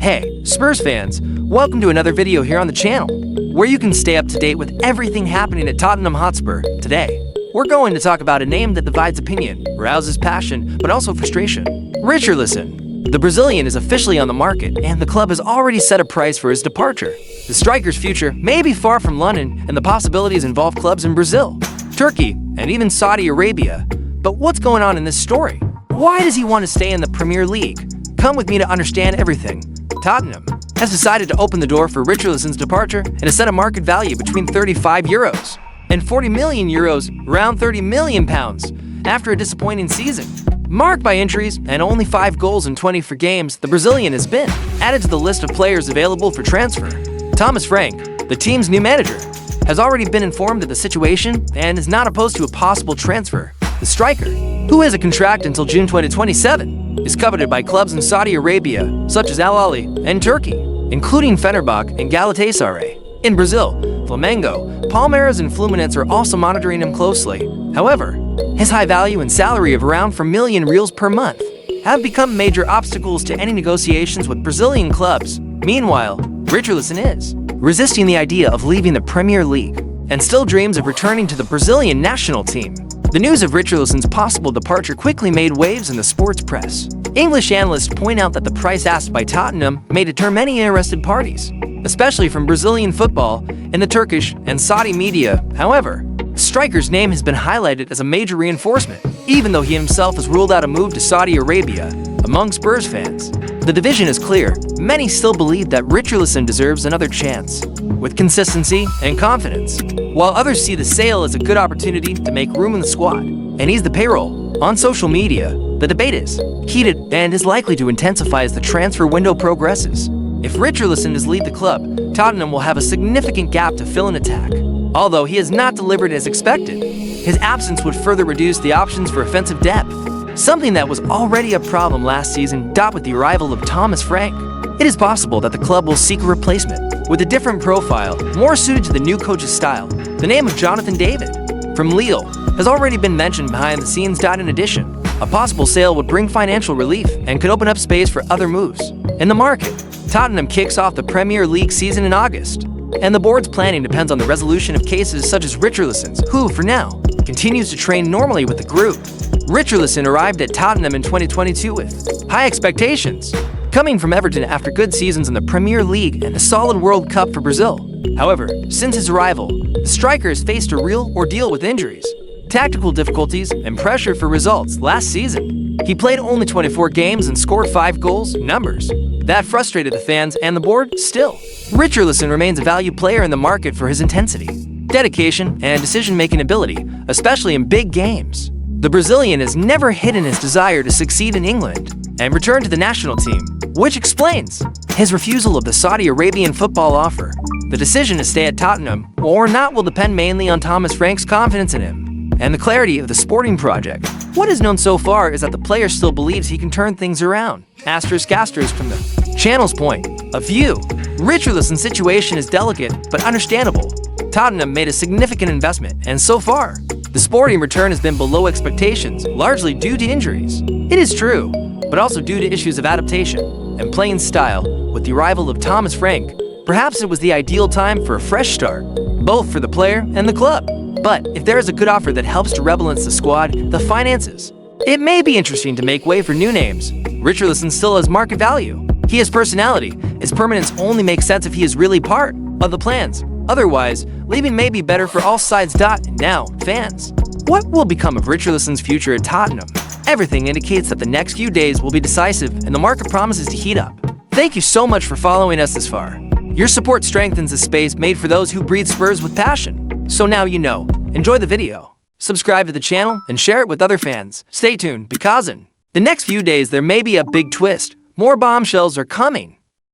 Hey, Spurs fans, welcome to another video here on the channel, where you can stay up to date with everything happening at Tottenham Hotspur. Today, we're going to talk about a name that divides opinion, rouses passion, but also frustration. Richarlison. The Brazilian is officially on the market, and the club has already set a price for his departure. The striker's future may be far from London, and the possibilities involve clubs in Brazil, Turkey, and even Saudi Arabia. But what's going on in this story? Why does he want to stay in the Premier League? Come with me to understand everything. Tottenham has decided to open the door for Richarlison's departure and has set a market value between €35 and €40 million, around £30 million, after a disappointing season. Marked by injuries and only 5 goals in 24 games, the Brazilian has been added to the list of players available for transfer. Thomas Frank, the team's new manager, has already been informed of the situation and is not opposed to a possible transfer. The striker, who has a contract until June 2027, is coveted by clubs in Saudi Arabia, such as Al Ahly, and Turkey, including Fenerbahce and Galatasaray. In Brazil, Flamengo, Palmeiras, and Fluminense are also monitoring him closely. However, his high value and salary of around €4 million per month have become major obstacles to any negotiations with Brazilian clubs. Meanwhile, Richarlison is resisting the idea of leaving the Premier League and still dreams of returning to the Brazilian national team. The news of Richarlison's possible departure quickly made waves in the sports press. English analysts point out that the price asked by Tottenham may deter many interested parties, especially from Brazilian football and the Turkish and Saudi media. However, the striker's name has been highlighted as a major reinforcement, even though he himself has ruled out a move to Saudi Arabia. Among Spurs fans, the division is clear. Many still believe that Richarlison deserves another chance, with consistency and confidence, while others see the sale as a good opportunity to make room in the squad and ease the payroll. On social media, the debate is heated and is likely to intensify as the transfer window progresses. If Richarlison does leave the club, Tottenham will have a significant gap to fill in attack. Although he has not delivered as expected, his absence would further reduce the options for offensive depth, something that was already a problem last season. With the arrival of Thomas Frank, it is possible that the club will seek a replacement with a different profile, more suited to the new coach's style. The name of Jonathan David from Lille has already been mentioned behind the scenes. In addition, a possible sale would bring financial relief and could open up space for other moves. In the market, Tottenham kicks off the Premier League season in August, and the board's planning depends on the resolution of cases such as Richarlison's, who, for now, continues to train normally with the group. Richarlison arrived at Tottenham in 2022 with high expectations, coming from Everton after good seasons in the Premier League and a solid World Cup for Brazil. However, since his arrival, the striker has faced a real ordeal with injuries, tactical difficulties, and pressure for results. Last season, he played only 24 games and scored 5 goals, numbers that frustrated the fans and the board. Still, Richarlison remains a valued player in the market for his intensity, dedication, and decision-making ability, especially in big games. The Brazilian has never hidden his desire to succeed in England and return to the national team, which explains his refusal of the Saudi Arabian football offer. The decision to stay at Tottenham or not will depend mainly on Thomas Frank's confidence in him and the clarity of the sporting project. What is known so far is that the player still believes he can turn things around. Asterisk from the channel's point of view, Richarlison's situation is delicate but understandable. Tottenham made a significant investment, and so far, the sporting return has been below expectations, largely due to injuries. It is true, but also due to issues of adaptation and playing style. With the arrival of Thomas Frank, perhaps it was the ideal time for a fresh start, both for the player and the club. But if there is a good offer that helps to rebalance the squad, the finances, it may be interesting to make way for new names. Richarlison still has market value. He has personality. His permanence only makes sense if he is really part of the plans. Otherwise, leaving may be better for all sides. Now, fans, what will become of Richarlison's future at Tottenham? Everything indicates that the next few days will be decisive and the market promises to heat up. Thank you so much for following us this far. Your support strengthens the space made for those who breathe Spurs with passion. So now you know. Enjoy the video, subscribe to the channel, and share it with other fans. Stay tuned, because in the next few days there may be a big twist. More bombshells are coming.